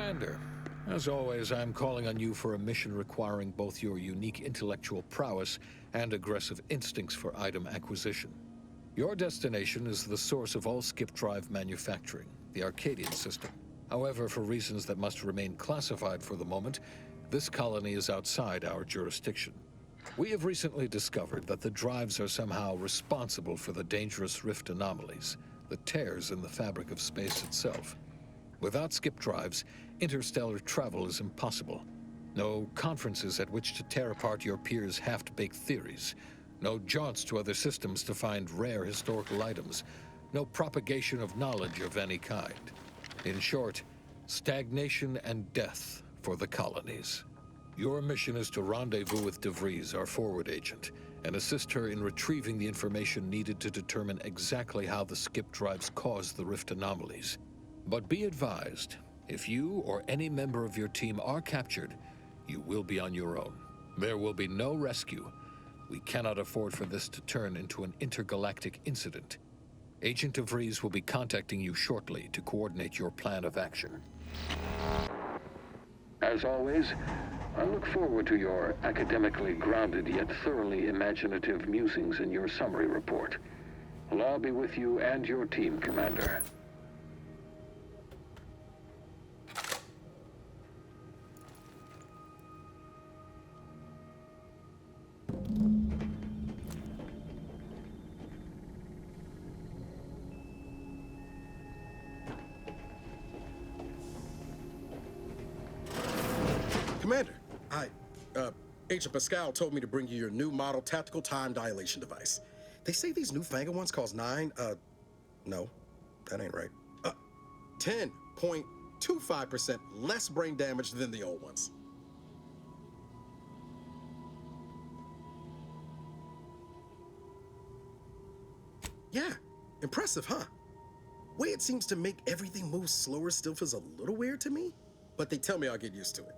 Commander, as always, I'm calling on you for a mission requiring both your unique intellectual prowess and aggressive instincts for item acquisition. Your destination is the source of all skip drive manufacturing, the Arcadian system. However, for reasons that must remain classified for the moment, this colony is outside our jurisdiction. We have recently discovered that the drives are somehow responsible for the dangerous rift anomalies, the tears in the fabric of space itself. Without skip drives, interstellar travel is impossible. No conferences at which to tear apart your peers' half-baked theories. No jaunts to other systems to find rare historical items. No propagation of knowledge of any kind. In short, stagnation and death for the colonies. Your mission is to rendezvous with DeVries, our forward agent, and assist her in retrieving the information needed to determine exactly how the skip drives caused the rift anomalies. But be advised, if you or any member of your team are captured, you will be on your own. There will be no rescue. We cannot afford for this to turn into an intergalactic incident. Agent DeVries will be contacting you shortly to coordinate your plan of action. As always, I look forward to your academically grounded yet thoroughly imaginative musings in your summary report. Allah be with you and your team, Commander. Commander, Agent Pascal told me to bring you your new model tactical time dilation device. They say these newfangled ones cause no, that ain't right. 10.25% less brain damage than the old ones. Yeah, impressive, huh? Way it seems to make everything move slower still feels a little weird to me, but they tell me I'll get used to it.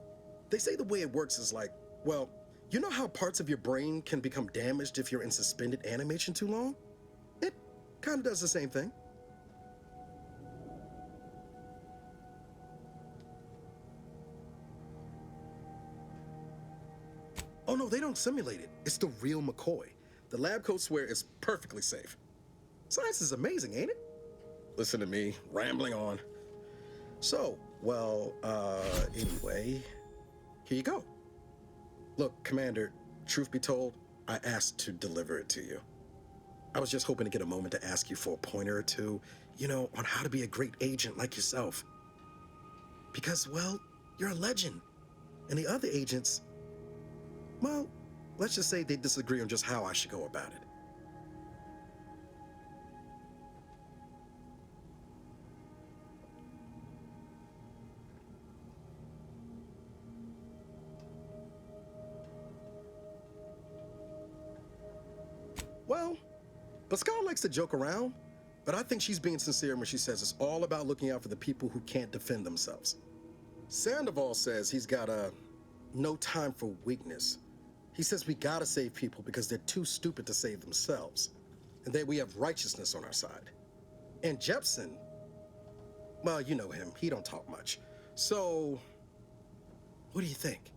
They say the way it works is like, well, you know how parts of your brain can become damaged if you're in suspended animation too long? It kind of does the same thing. Oh no, they don't simulate it. It's the real McCoy. The lab coats swear it's perfectly safe. Science is amazing, ain't it? Listen to me, rambling on. So, well, anyway, here you go. Look, Commander, truth be told, I asked to deliver it to you. I was just hoping to get a moment to ask you for a pointer or two, on how to be a great agent like yourself. Because, well, you're a legend. And the other agents, well, let's just say they disagree on just how I should go about it. Well, Pascal likes to joke around, but I think she's being sincere when she says it's all about looking out for the people who can't defend themselves. Sandoval says he's got no time for weakness. He says we gotta save people because they're too stupid to save themselves, and that we have righteousness on our side. And Jepson, well, you know him, he don't talk much. So, what do you think?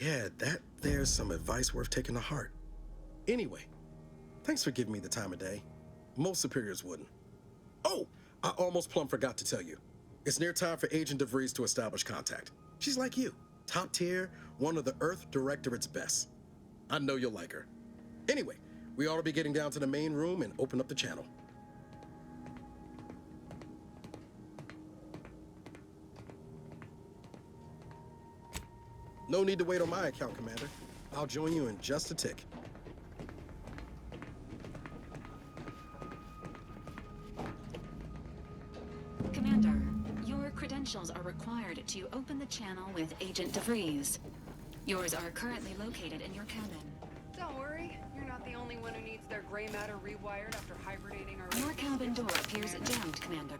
Yeah, there's some advice worth taking to heart. Anyway, thanks for giving me the time of day. Most superiors wouldn't. Oh, I almost plumb forgot to tell you. It's near time for Agent DeVries to establish contact. She's like you, top tier, one of the Earth Directorate's best. I know you'll like her. Anyway, we ought to be getting down to the main room and open up the channel. No need to wait on my account, Commander. I'll join you in just a tick. Commander, your credentials are required. required to open the channel with Agent DeVries. Yours are currently located in your cabin. Don't worry, you're not the only one who needs their gray matter rewired after hibernating our... Your cabin door appears jammed, Commander.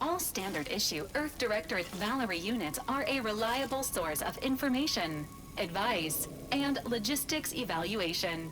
All standard issue Earth Directorate Valerie units are a reliable source of information, advice, and logistics evaluation.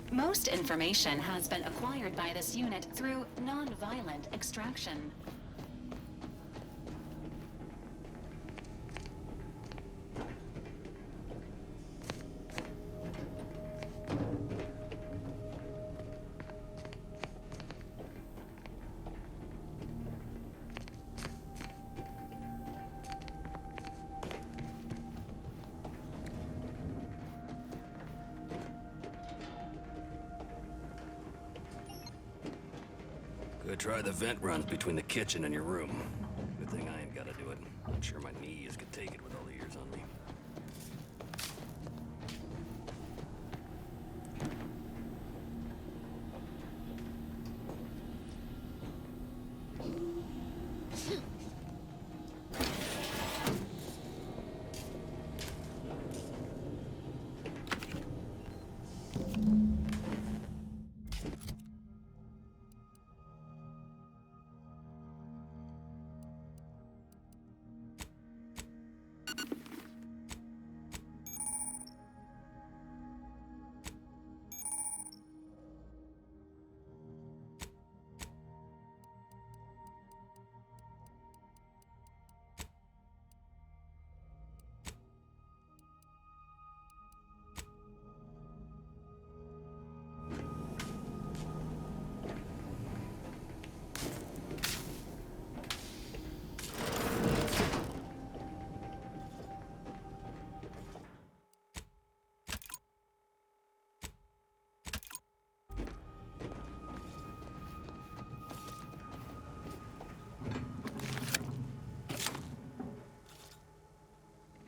Most information has been acquired by this unit through non-violent extraction. Good try the vent runs between the kitchen and your room. Good thing I ain't gotta do it. I'm sure my knees could take it with all the years on me.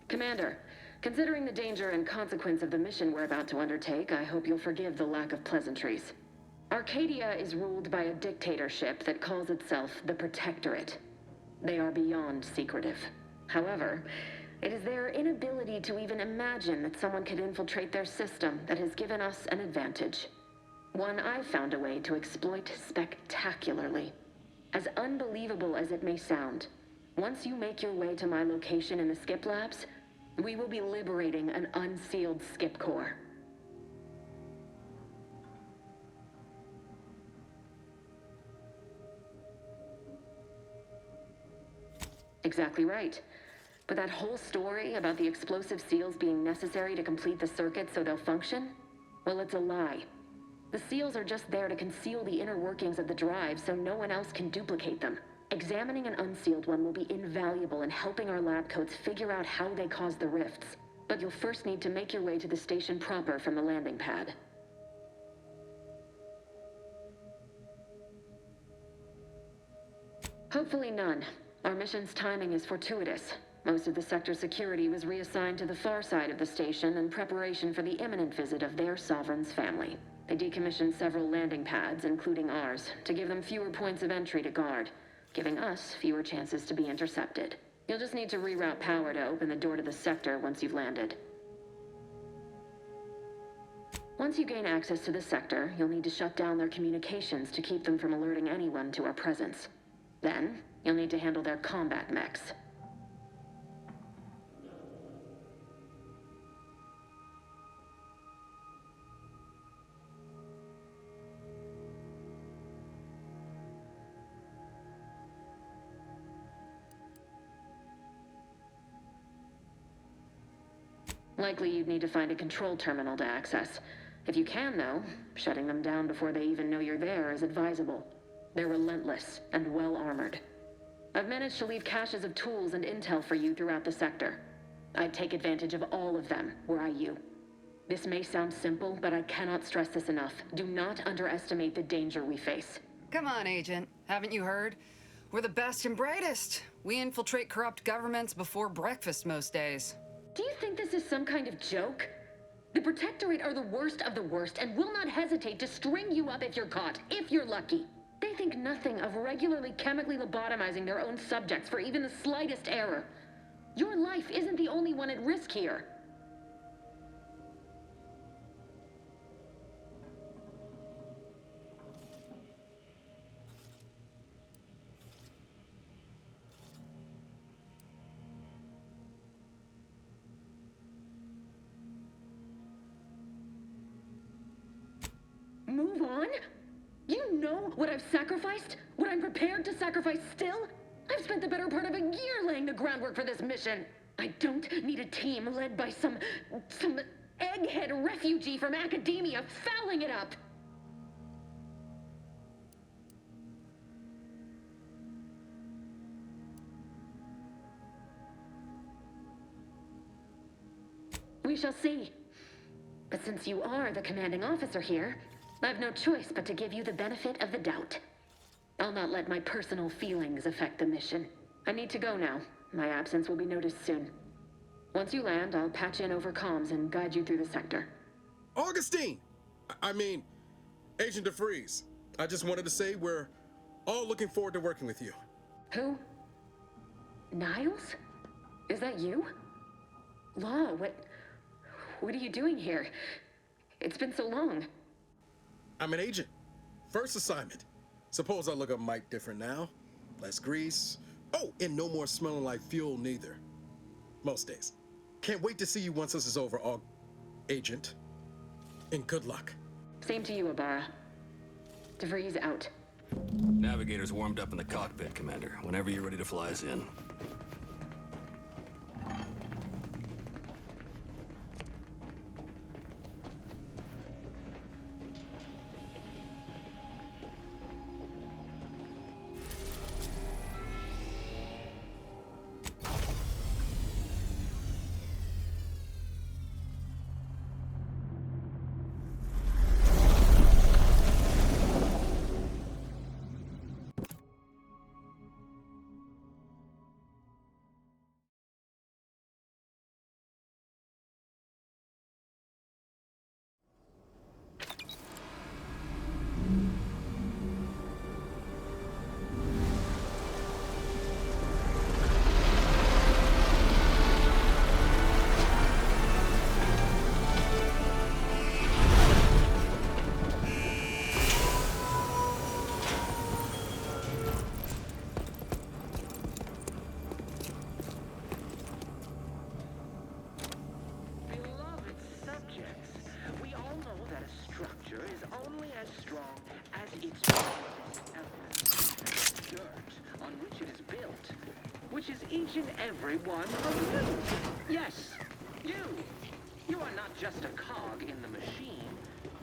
Commander, considering the danger and consequence of the mission we're about to undertake, I hope you'll forgive the lack of pleasantries. Arcadia is ruled by a dictatorship that calls itself the Protectorate. They are beyond secretive. However, it is their inability to even imagine that someone could infiltrate their system that has given us an advantage. One I've found a way to exploit spectacularly. As unbelievable as it may sound, once you make your way to my location in the Skip Labs, We will be liberating an unsealed skip core. Exactly right. But that whole story about the explosive seals being necessary to complete the circuit so they'll function? Well, it's a lie. The seals are just there to conceal the inner workings of the drive so no one else can duplicate them. Examining an unsealed one will be invaluable in helping our lab coats figure out how they cause the rifts. But you'll first need to make your way to the station proper from the landing pad. Hopefully none. Our mission's timing is fortuitous. Most of the sector's security was reassigned to the far side of the station in preparation for the imminent visit of their sovereign's family. They decommissioned several landing pads, including ours, to give them fewer points of entry to guard, giving us fewer chances to be intercepted. You'll just need to reroute power to open the door to the sector once you've landed. Once you gain access to the sector, you'll need to shut down their communications to keep them from alerting anyone to our presence. Then, you'll need to handle their combat mechs. Likely you'd need to find a control terminal to access. If you can, though, shutting them down before they even know you're there is advisable. They're relentless and well-armored. I've managed to leave caches of tools and intel for you throughout the sector. I'd take advantage of all of them, were I you. This may sound simple, but I cannot stress this enough. Do not underestimate the danger we face. Come on, Agent. Haven't you heard? We're the best and brightest. We infiltrate corrupt governments before breakfast most days. Do you think this is some kind of joke? The Protectorate are the worst of the worst and will not hesitate to string you up if you're caught, if you're lucky. They think nothing of regularly chemically lobotomizing their own subjects for even the slightest error. Your life isn't the only one at risk here. Move on? You know what I've sacrificed? What I'm prepared to sacrifice still? I've spent the better part of a year laying the groundwork for this mission. I don't need a team led by some egghead refugee from academia fouling it up. We shall see. But since you are the commanding officer here, I've no choice but to give you the benefit of the doubt. I'll not let my personal feelings affect the mission. I need to go now. My absence will be noticed soon. Once you land, I'll patch in over comms and guide you through the sector. Augustine! I mean, Agent DeFreeze. I just wanted to say we're all looking forward to working with you. Who? Niles? Is that you? Law, what are you doing here? It's been so long. I'm an agent. First assignment. Suppose I look a mite different now. Less grease. Oh, and no more smelling like fuel neither. Most days. Can't wait to see you once this is over, Agent. And good luck. Same to you, Abara. DeVries out. Navigator's warmed up in the cockpit, Commander. Whenever you're ready to fly us in. as strong as its basic elements, the dirt on which it is built, which is each and every one of you. Yes, you. You are not just a cog in the machine.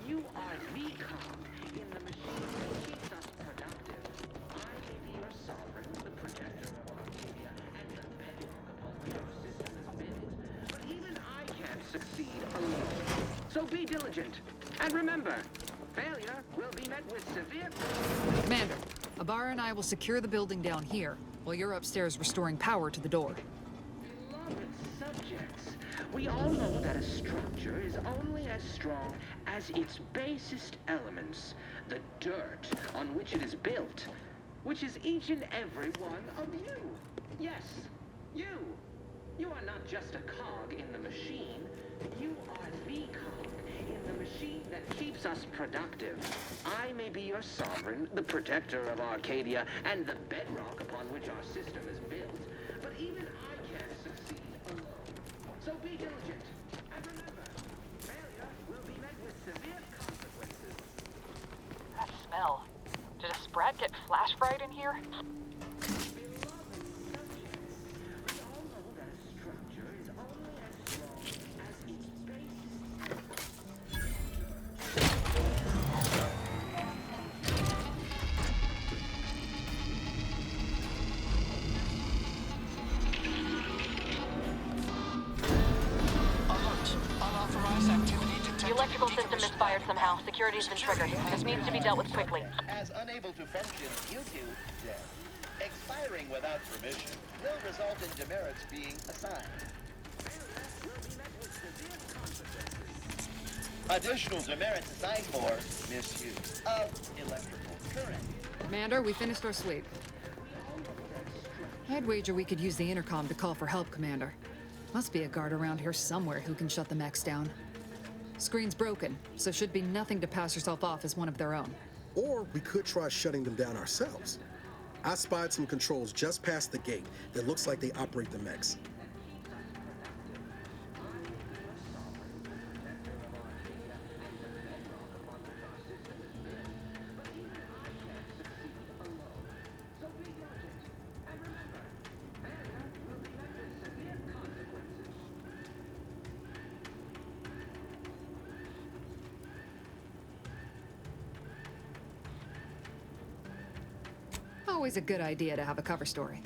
You are the cog in the machine that keeps us productive. I may be your sovereign, the protector of Arcadia, and the bedrock upon which our system is built. But even I can't succeed alone. So be diligent. And remember, failure will be met with severe... Commander, Abara and I will secure the building down here, while you're upstairs restoring power to the door. Beloved subjects, we all know that a structure is only as strong as its basest elements, the dirt on which it is built, which is each and every one of you. Yes, you. You are not just a cog in the machine. You are the cog in the machine that keeps us productive. I may be your sovereign, the protector of Arcadia, and the bedrock upon which our system is built, but even I can't succeed alone. So be diligent, and remember, failure will be met with severe consequences. That smell. Did a Sprat get flash fried in here? Beloved subjects, we all know that a structure is only as strong as its basis. The electrical system misfired somehow. Security's been triggered. This needs to be dealt with quickly. As unable to function due to death. Expiring without permission will result in demerits being assigned. Additional demerits assigned for misuse of electrical current. Commander, we finished our sweep. I'd wager we could use the intercom to call for help, Commander. Must be a guard around here somewhere who can shut the mechs down. Screen's broken, so should be nothing to pass yourself off as one of their own. Or we could try shutting them down ourselves. I spied some controls just past the gate that looks like they operate the mechs. Always a good idea to have a cover story.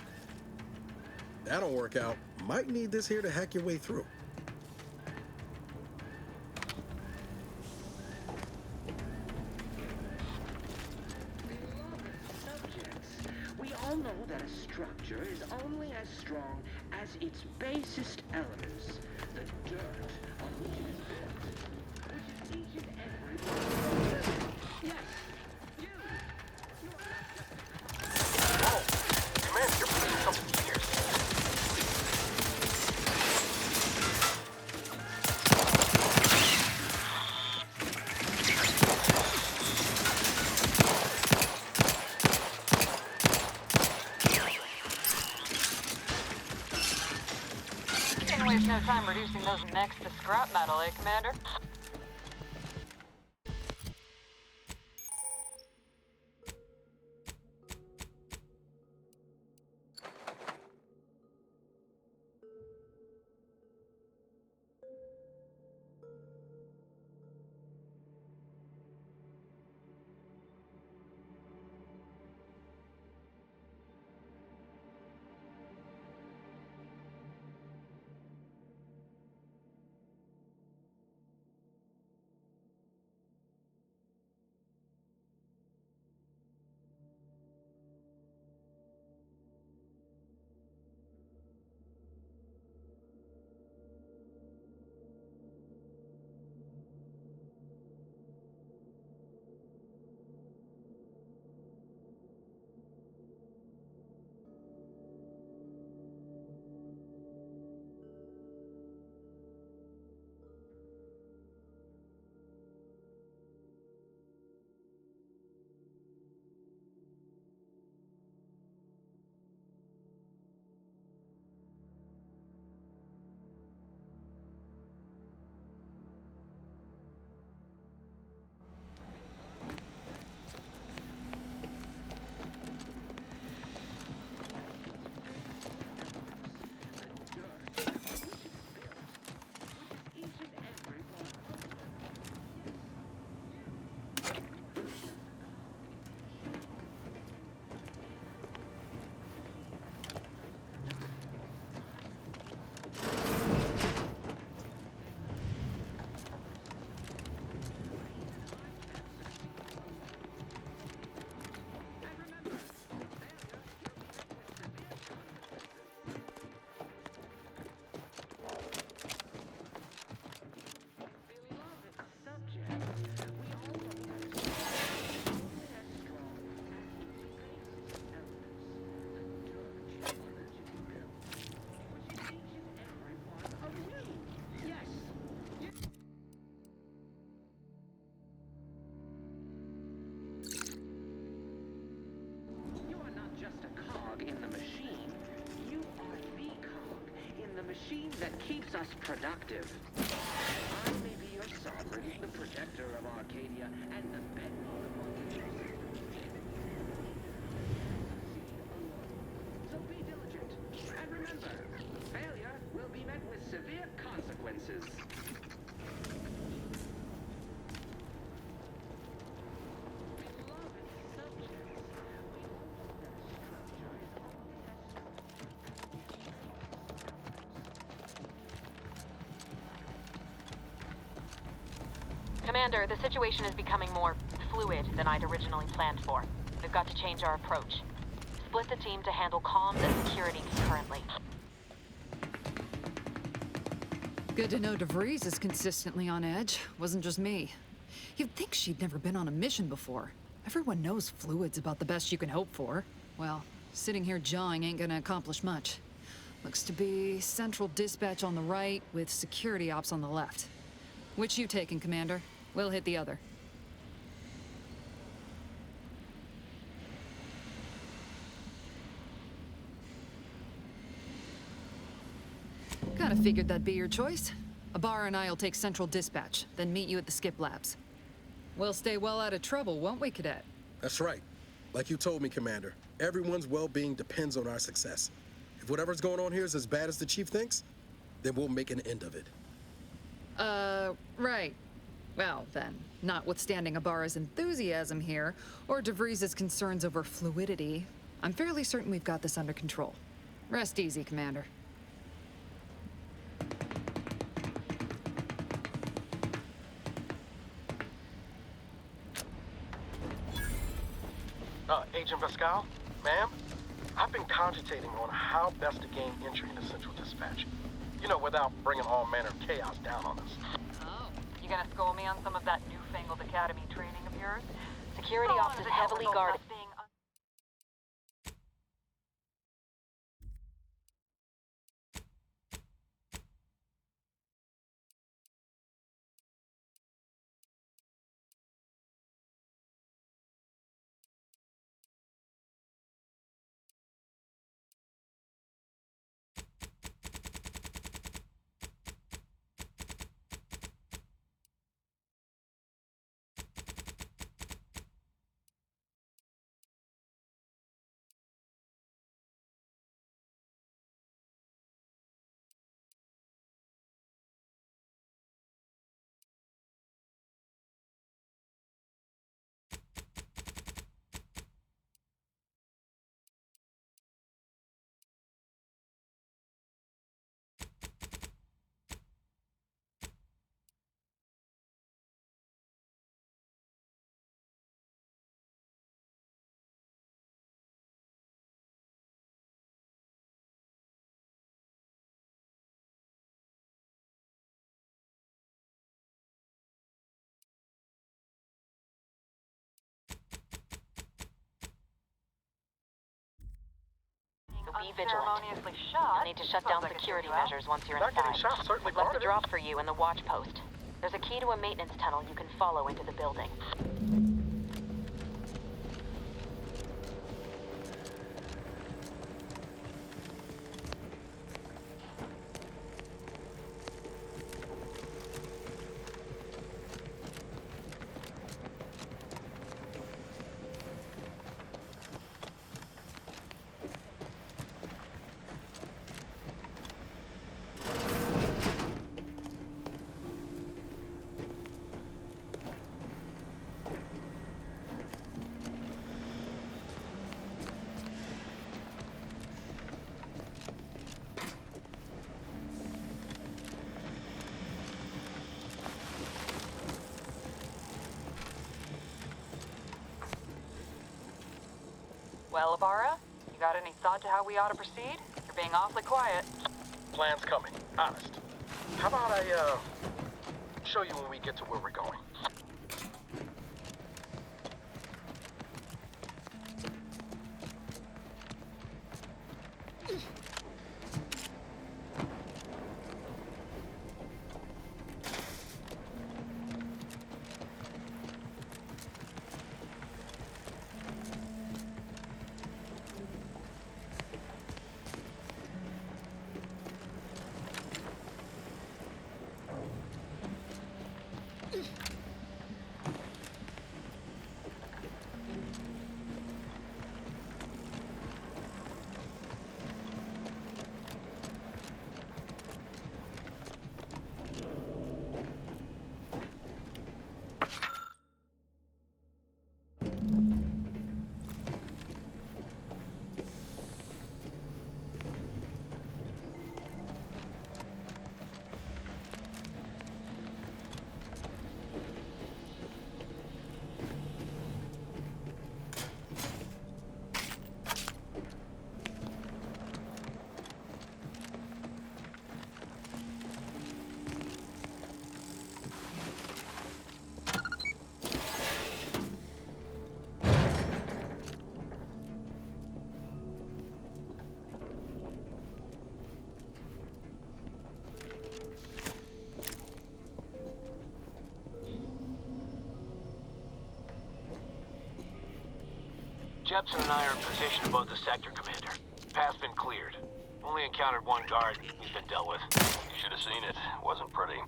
That'll work out. Might need this here to hack your way through. Subjects, we all know that a structure is only as strong as its basest elements, the dirt on which it is built, which is each and every one of you. Yes, you. You are not just Commander, you're putting something here. Can't waste no time reducing those mechs to scrap metal, eh, Commander? us productive. I may be your sovereign, the protector of Arcadia, and the bedrock upon which you so be diligent, and remember, failure will be met with severe consequences. Commander, the situation is becoming more fluid than I'd originally planned for. We've got to change our approach. Split the team to handle comms and security concurrently. Good to know DeVries is consistently on edge. Wasn't just me. You'd think she'd never been on a mission before. Everyone knows fluid's about the best you can hope for. Well, sitting here jawing ain't gonna accomplish much. Looks to be central dispatch on the right with security ops on the left. Which you taking, Commander? We'll hit the other. Kinda figured that'd be your choice. Ibarra and I'll take central dispatch, then meet you at the skip labs. We'll stay well out of trouble, won't we, Cadet? That's right. Like you told me, Commander, everyone's well-being depends on our success. If whatever's going on here is as bad as the Chief thinks, then we'll make an end of it. Right. Well, then, notwithstanding Ibarra's enthusiasm here, or DeVries' concerns over fluidity, I'm fairly certain we've got this under control. Rest easy, Commander. Agent Pascal, ma'am, I've been cogitating on how best to gain entry into Central Dispatch. You know, without bringing all manner of chaos down on us. Oh, you gonna school me on some of that newfangled academy training of yours? Security ops is heavily guarded. Be vigilant. You'll need to shut down security measures once you're Not getting uh, shot, certainly Left part a of it. drop for you in the watch post. There's a key to a maintenance tunnel you can follow into the building. Well, Ibarra, you got any thought to how we ought to proceed? You're being awfully quiet. Plan's coming, honest. How about I, show you when we get to where we're going? Jepson and I are in position above the sector, Commander. Path's been cleared. Only encountered one guard. He's been dealt with. You should have seen it. Wasn't pretty.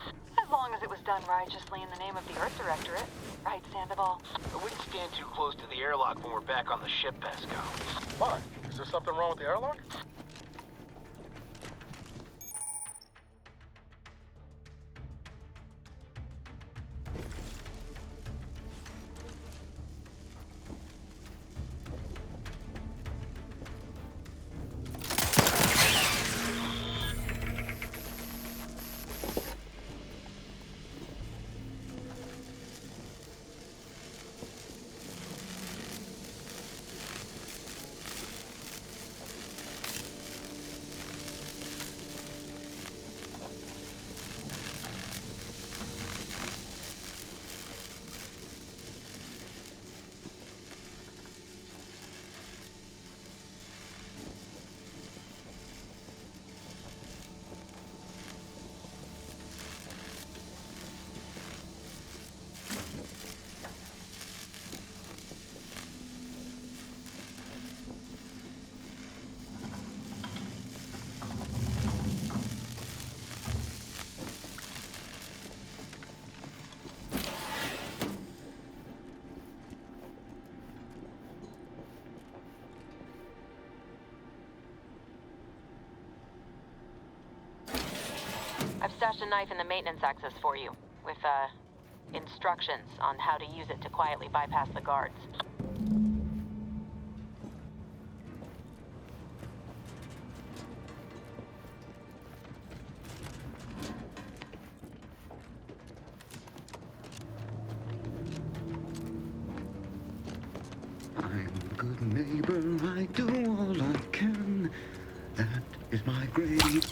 As long as it was done righteously in the name of the Earth Directorate. Right, Sandoval? I wouldn't stand too close to the airlock when we're back on the ship, Pascal. Why? Is there something wrong with the airlock? I've stashed a knife in the maintenance access for you, with, instructions on how to use it to quietly bypass the guards. I'm a good neighbor, I do all I can. That is my grade.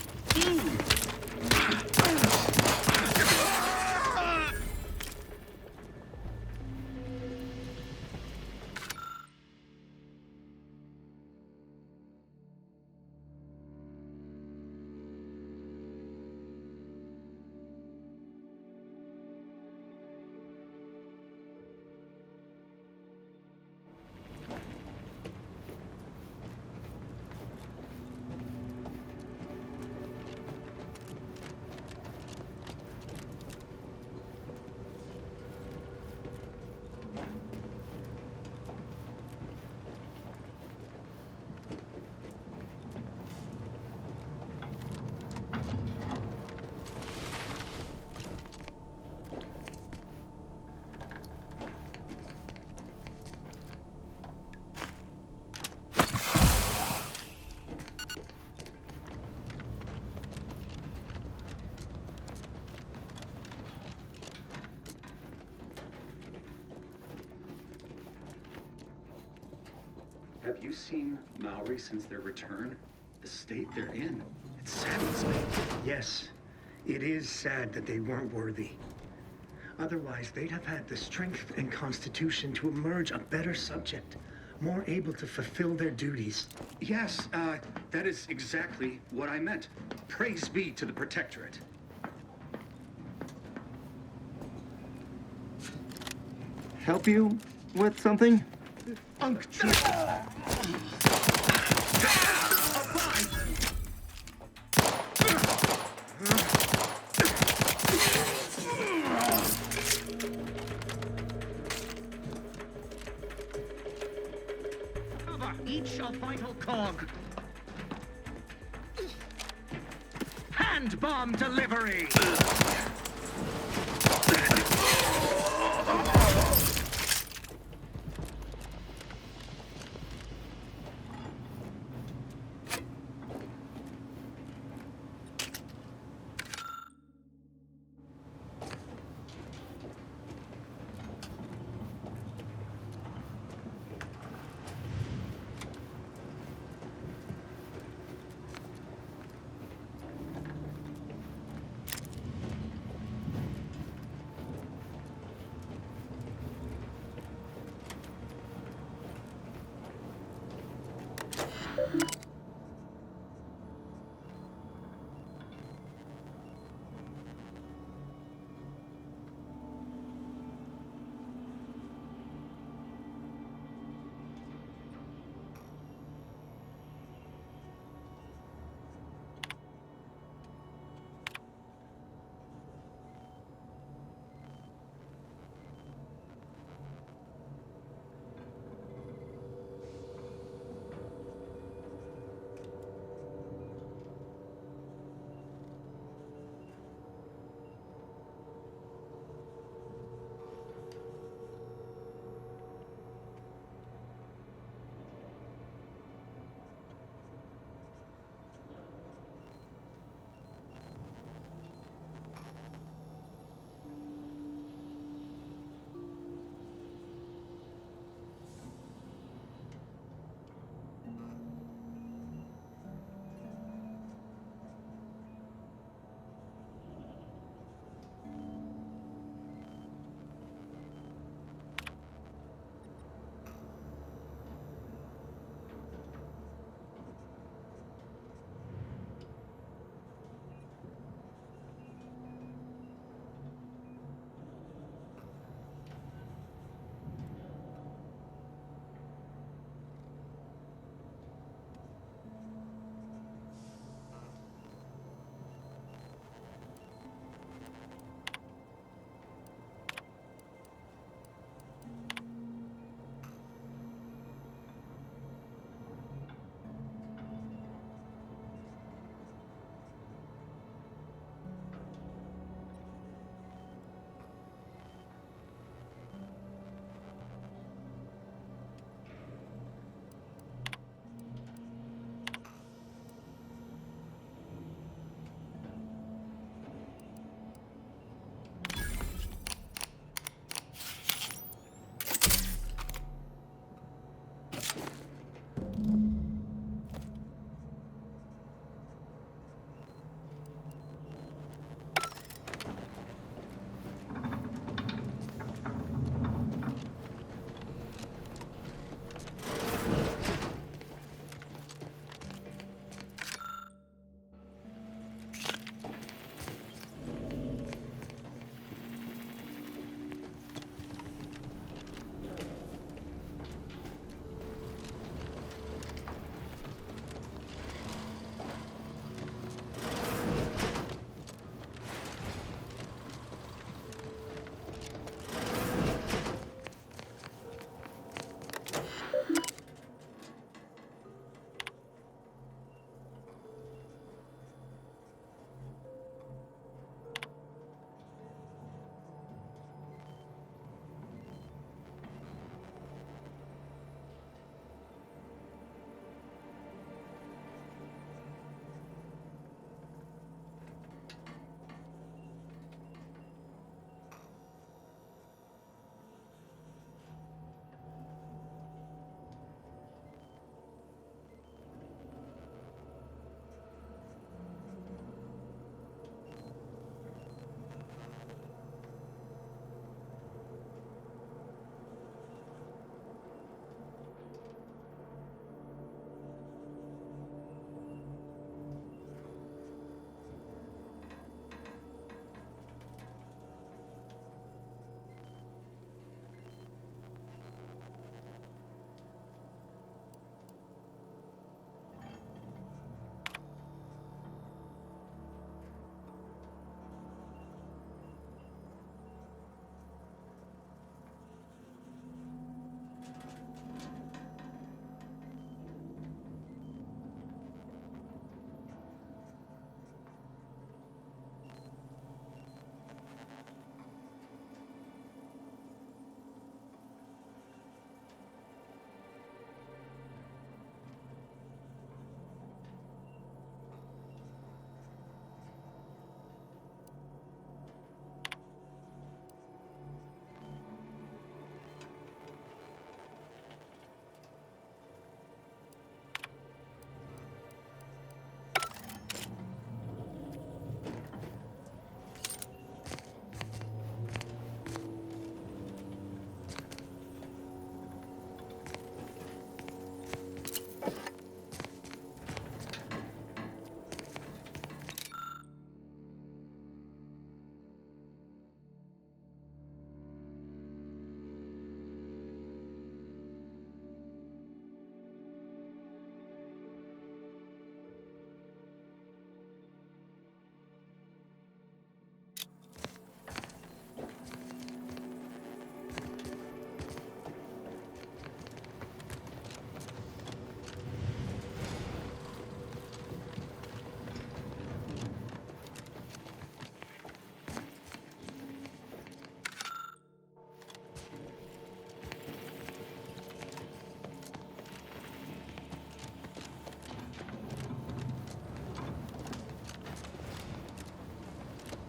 Have you seen Maori since their return? The state they're in. It saddens me. Yes, it is sad that they weren't worthy. Otherwise, they'd have had the strength and constitution to emerge a better subject, more able to fulfill their duties. Yes, that is exactly what I meant. Praise be to the Protectorate. Help you with something? Cover each a vital cog. Hand bomb delivery.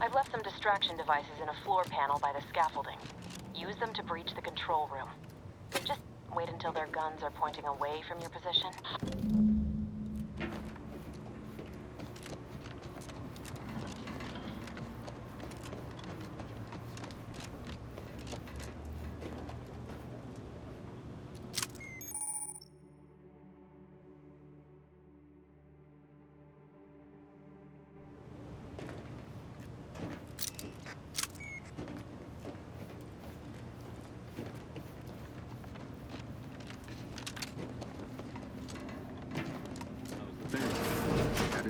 I've left some distraction devices in a floor panel by the scaffolding. Use them to breach the control room. Just wait until their guns are pointing away from your position.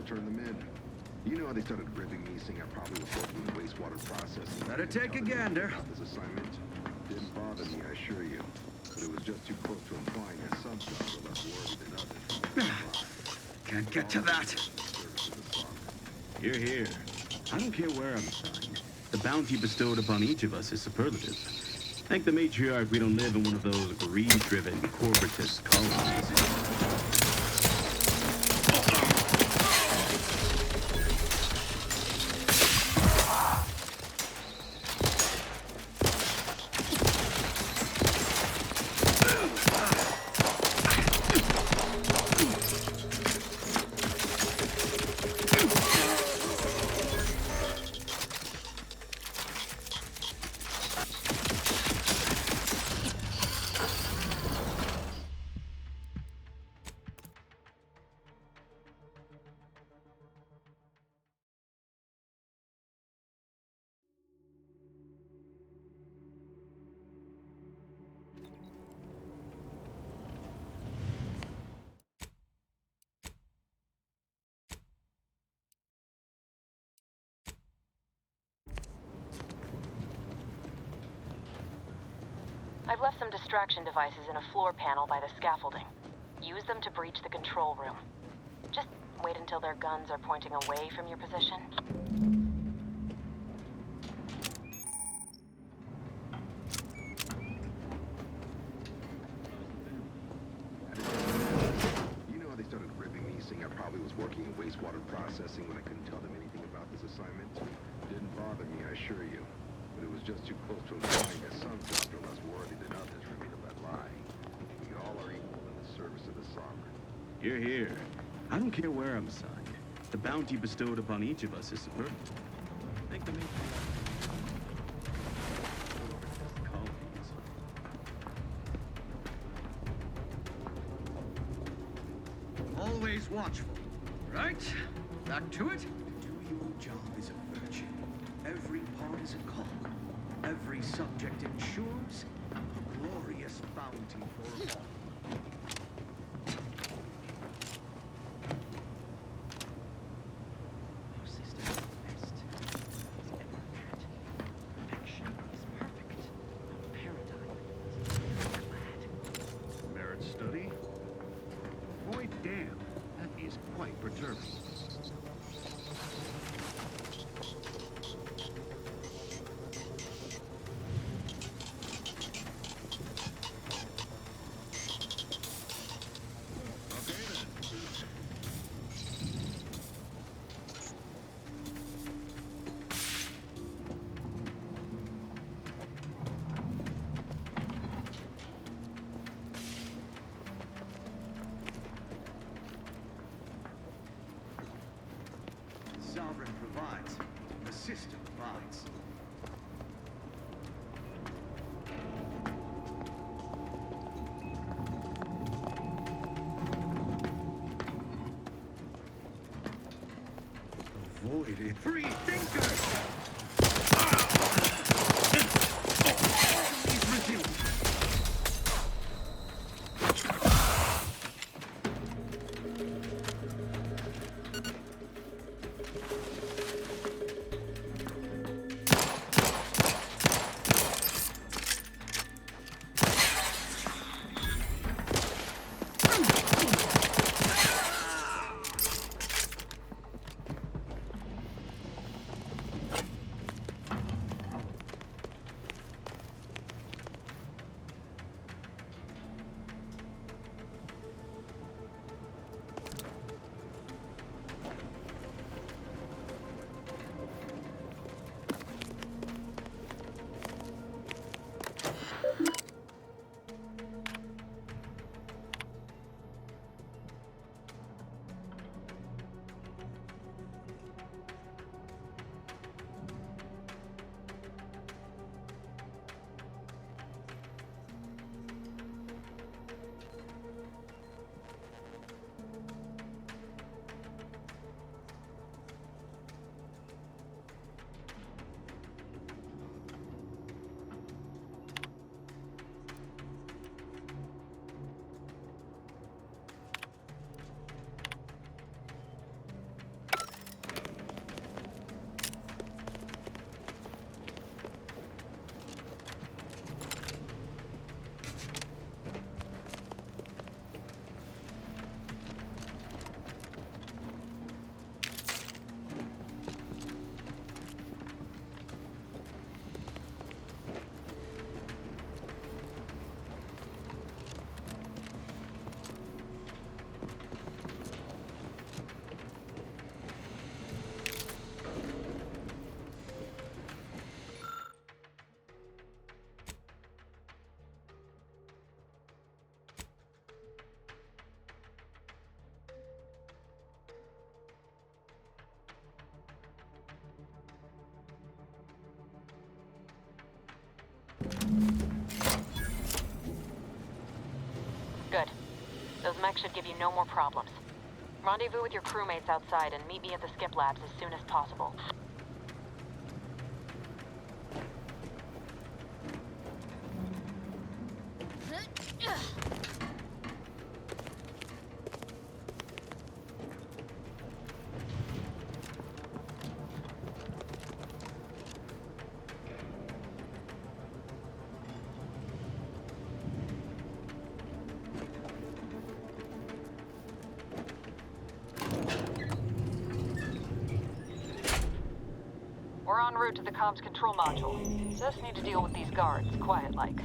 Turn them in. You know how they started ripping me, saying I probably was working in wastewater processing. Better take a gander. This assignment didn't bother me, I assure you. But it was just too close to implying that some jobs are less worthy than others. Can't get to that. You're here. I don't care where I'm assigned. The bounty bestowed upon each of us is superlative. Thank the matriarch we don't live in one of those greed-driven corporatist colonies. I've left some distraction devices in a floor panel by the scaffolding. Use them to breach the control room. Just wait until their guns are pointing away from your position. You know how they started ripping me, saying I probably was working in wastewater processing when I couldn't tell them anything about this assignment? Didn't bother me, I assure you. But it was just too close to implying that some jobs are less worthy than others for me to let lie. We all are equal in the service of the Sovereign. You're here. I don't care where I'm assigned. The bounty bestowed upon each of us is superb. Thank the Always watchful, right? Back to it. Do your job is a virtue. Every part is a call. Every subject ensures a glorious bounty for all. Merit study? Boy, damn, that is quite perturbing. Sovereign provides. The system provides. Avoid it. Free thinkers! Good. Those mechs should give you no more problems. Rendezvous with your crewmates outside and meet me at the skip labs as soon as possible. We're en route to the comms control module. Just need to deal with these guards, quiet-like.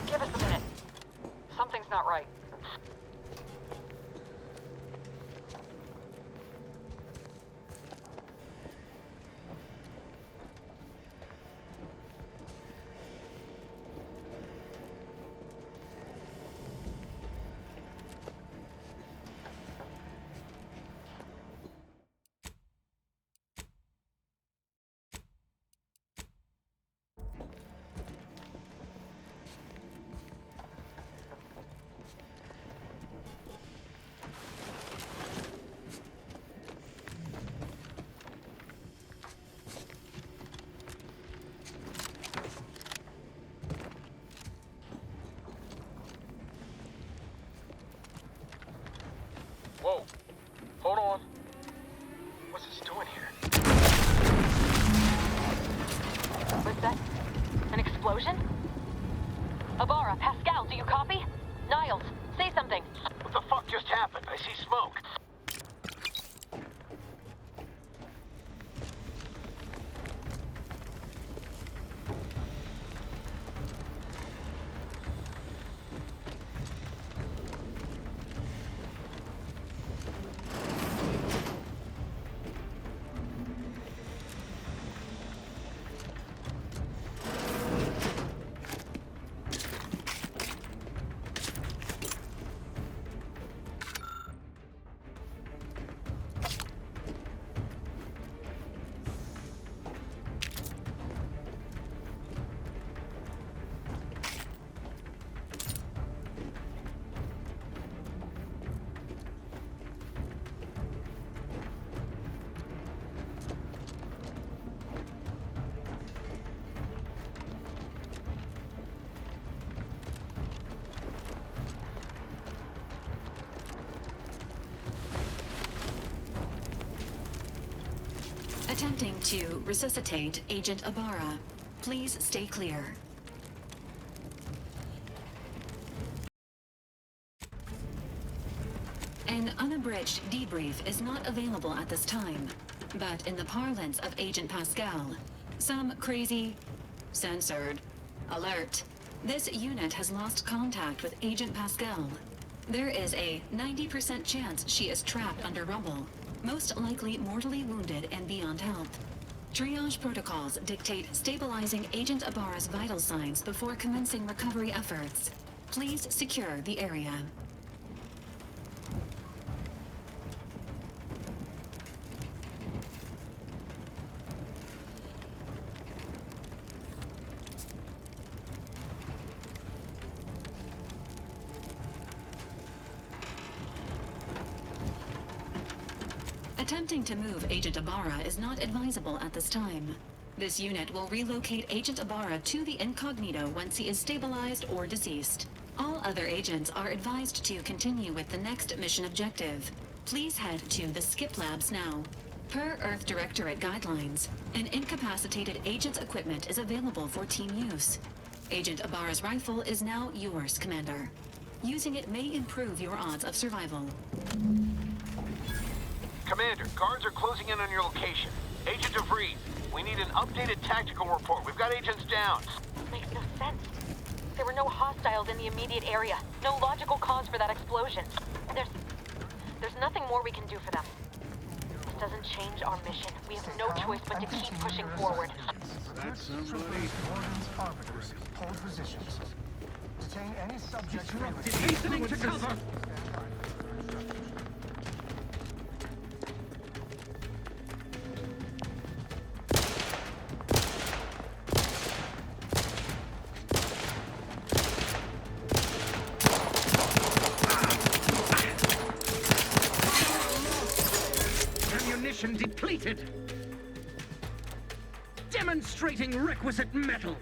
Give us a minute. Something's not right. Whoa. Hold on. What's this doing here? What's that? An explosion? Abara, Pascal, do you copy? Niles, say something. What the fuck just happened? I see smoke. Attempting to resuscitate Agent Abara. Please stay clear. An unabridged debrief is not available at this time, but in the parlance of Agent Pascal, some crazy, censored, alert. This unit has lost contact with Agent Pascal. There is a 90% chance she is trapped under rubble, most likely mortally wounded and beyond health. Triage protocols dictate stabilizing Agent Abara's vital signs before commencing recovery efforts. Please secure the area. Attempting to move Agent Abara is not advisable at this time. This unit will relocate Agent Abara to the Incognito once he is stabilized or deceased. All other agents are advised to continue with the next mission objective. Please head to the Skip Labs now. Per Earth Directorate guidelines, an incapacitated agent's equipment is available for team use. Agent Ibarra's rifle is now yours, Commander. Using it may improve your odds of survival. Commander, guards are closing in on your location. Agent DeVries, we need an updated tactical report. We've got agents down. Makes no sense. There were no hostiles in the immediate area. No logical cause for that explosion. There's nothing more we can do for them. This doesn't change our mission. We have no choice but to keep pushing forward. That's somebody. Arbiters, hold positions. Detain any subject. Hastening to cover. Ammunition depleted. Demonstrating requisite metal.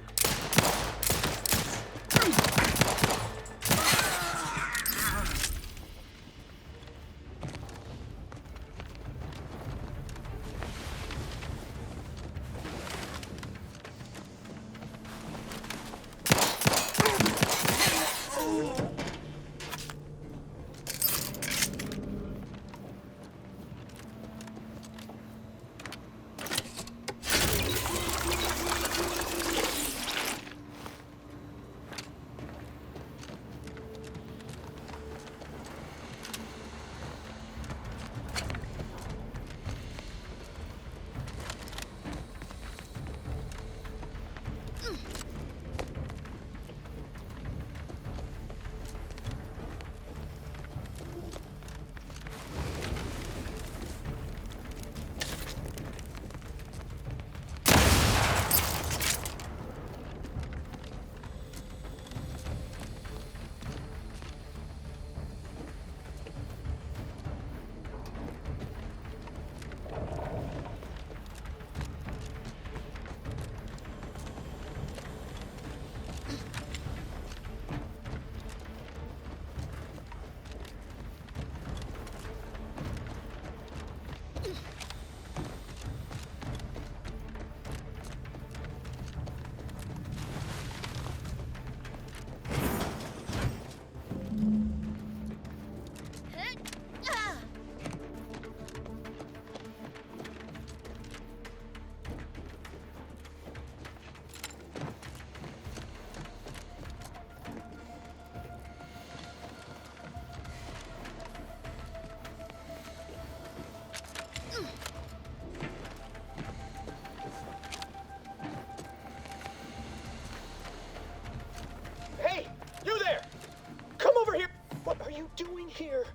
doing here?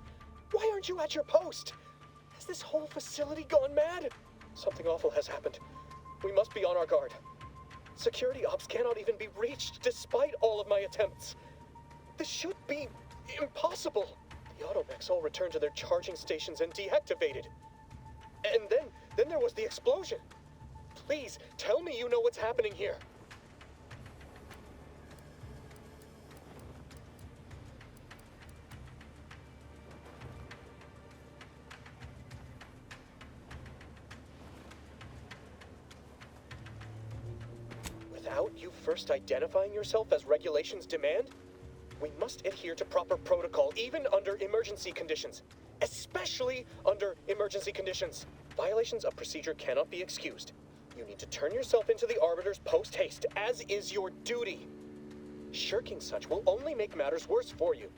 Why aren't you at your post? Has this whole facility gone mad? Something awful has happened. We must be on our guard. Security ops cannot even be reached despite all of my attempts. This should be impossible. The automechs all returned to their charging stations and deactivated. And then there was the explosion. Please, tell me you know what's happening here. Without you first identifying yourself as regulations demand, we must adhere to proper protocol, even under emergency conditions. Especially under emergency conditions. Violations of procedure cannot be excused. You need to turn yourself into the Arbiters post-haste, as is your duty. Shirking such will only make matters worse for you.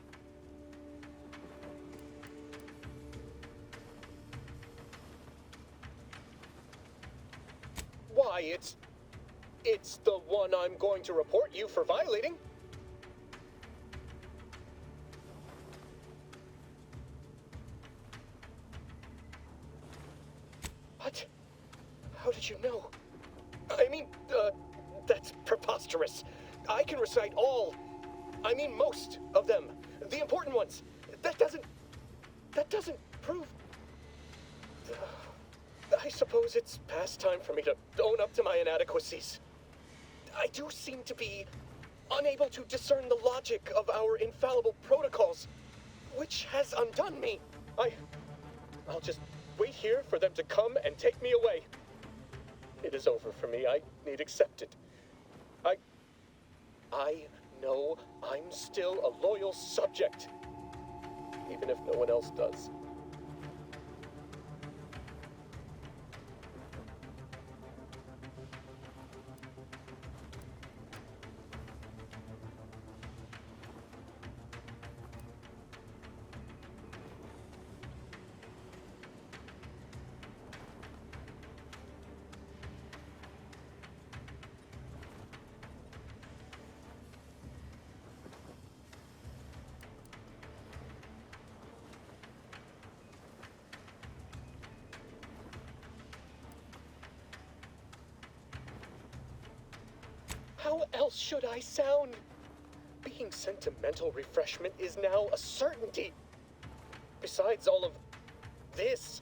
Why, it's the one I'm going to report you for violating. What? How did you know? I mean, that's preposterous. I can recite most of them. The important ones. That doesn't prove... I suppose it's past time for me to own up to my inadequacies. I do seem to be unable to discern the logic of our infallible protocols, which has undone me. I'll just wait here for them to come and take me away. It is over for me. I need accept it. I know I'm still a loyal subject, even if no one else does. How else should I sound? Being sentimental refreshment is now a certainty. Besides all of this,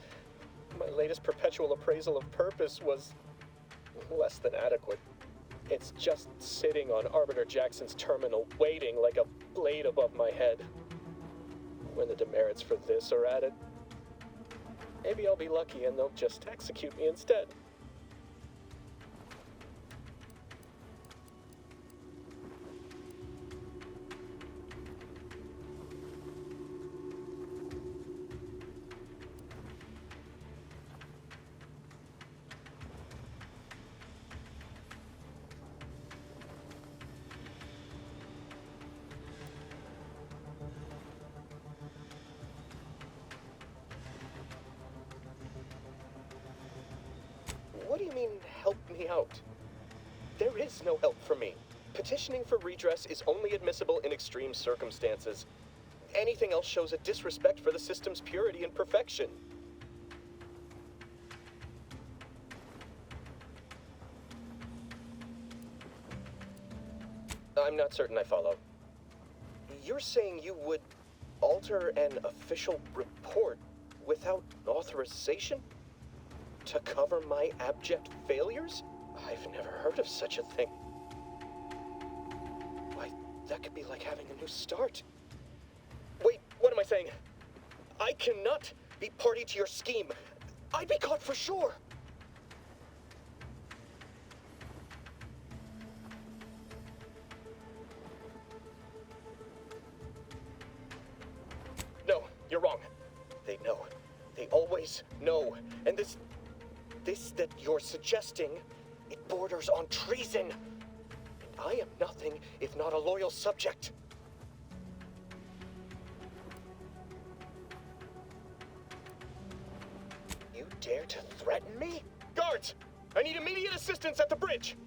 my latest perpetual appraisal of purpose was less than adequate. It's just sitting on Arbiter Jackson's terminal, waiting like a blade above my head. When the demerits for this are added, maybe I'll be lucky and they'll just execute me instead. What do you mean, help me out? There is no help for me. Petitioning for redress is only admissible in extreme circumstances. Anything else shows a disrespect for the system's purity and perfection. I'm not certain I follow. You're saying you would alter an official report without authorization? To cover my abject failures? I've never heard of such a thing. Why, that could be like having a new start. Wait, what am I saying? I cannot be party to your scheme. I'd be caught for sure. No, you're wrong. They know. They always know. And this that you're suggesting, it borders on treason. And I am nothing if not a loyal subject. You dare to threaten me? Guards! I need immediate assistance at the bridge!